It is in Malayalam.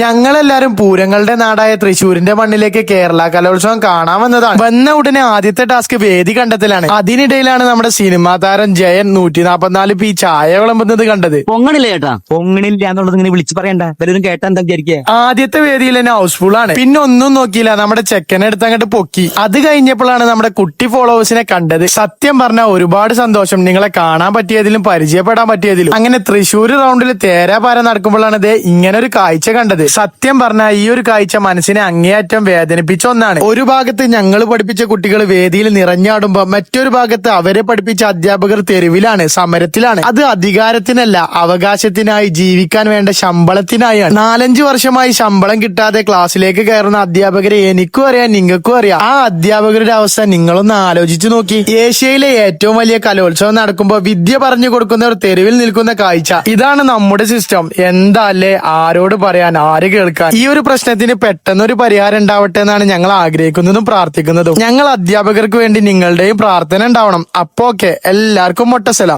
ഞങ്ങളെല്ലാരും പൂരങ്ങളുടെ നാടായ തൃശ്ശൂരിന്റെ മണ്ണിലേക്ക് കേരള കലോത്സവം കാണാൻ വന്നതാണ്. വന്ന ഉടനെ ആദ്യത്തെ ടാസ്ക് വേദി കണ്ടെത്തലാണ്. അതിനിടയിലാണ് നമ്മുടെ സിനിമാ താരം ജയൻ 144 ചായ വിളമ്പുന്നത് കണ്ടത്. പൊങ്ങണില്ല ചേട്ടാ, പൊങ്ങണില്ല എന്നുള്ളത് ഇങ്ങനെ വിളിച്ചു പറയണ്ട, വല്ലതും കേട്ടാ എന്താ വിചാരിക്കുക. ആദ്യത്തെ വേദിയിൽ തന്നെ ഹൗസ്ഫുൾ ആണ്. പിന്നെ ഒന്നും നോക്കിയില്ല, നമ്മുടെ ചെക്കനെ എടുത്ത് അങ്ങോട്ട് പൊക്കി. അത് കഴിഞ്ഞപ്പോഴാണ് നമ്മുടെ കുട്ടി ഫോളോവേഴ്സിനെ കണ്ടത്. സത്യം പറഞ്ഞാൽ ഒരുപാട് സന്തോഷം നിങ്ങളെ കാണാൻ പറ്റിയതിലും പരിചയപ്പെടാൻ പറ്റിയതിലും. അങ്ങനെ തൃശ്ശൂർ റൗണ്ടിൽ തേരാപാര നടക്കുമ്പോഴാണ് ഇത് ഇങ്ങനെ ഒരു കാഴ്ച കണ്ടത്. സത്യം പറഞ്ഞാൽ ഈ ഒരു കാഴ്ച മനസ്സിനെ അങ്ങേയറ്റം വേദനിപ്പിച്ച ഒന്നാണ്. ഒരു ഭാഗത്ത് ഞങ്ങൾ പഠിപ്പിച്ച കുട്ടികൾ വേദിയിൽ നിറഞ്ഞാടുമ്പോ മറ്റൊരു ഭാഗത്ത് അവരെ പഠിപ്പിച്ച അധ്യാപകർ തെരുവിലാണ്, സമരത്തിലാണ്. അത് അധികാരത്തിനല്ല, അവകാശത്തിനായി, ജീവിക്കാൻ വേണ്ട ശമ്പളത്തിനായാണ്. 4-5 വർഷമായി ശമ്പളം കിട്ടാതെ ക്ലാസ്സിലേക്ക് കയറുന്ന അധ്യാപകരെ എനിക്കും അറിയാം, നിങ്ങൾക്കും അറിയാം. ആ അധ്യാപകരുടെ അവസ്ഥ നിങ്ങളൊന്ന് ആലോചിച്ചു നോക്കി. ഏഷ്യയിലെ ഏറ്റവും വലിയ കലോത്സവം നടക്കുമ്പോ വിദ്യ പറഞ്ഞു കൊടുക്കുന്നവർ തെരുവിൽ നിൽക്കുന്ന കാഴ്ച. ഇതാണ് നമ്മുടെ സിസ്റ്റം. എന്താ അല്ലേ, ആരോട് പറയാൻ, ആര് കേൾക്കാൻ? ഈ ഒരു പ്രശ്നത്തിന് പെട്ടെന്നൊരു പരിഹാരം ഉണ്ടാവട്ടെ എന്നാണ് ഞങ്ങൾ ആഗ്രഹിക്കുന്നതും പ്രാർത്ഥിക്കുന്നതും. ഞങ്ങൾ അധ്യാപകർക്ക് വേണ്ടി നിങ്ങളുടെയും പ്രാർത്ഥന ഉണ്ടാവണം. അപ്പോ ഓക്കെ, എല്ലാവർക്കും മൊട്ടസലാം.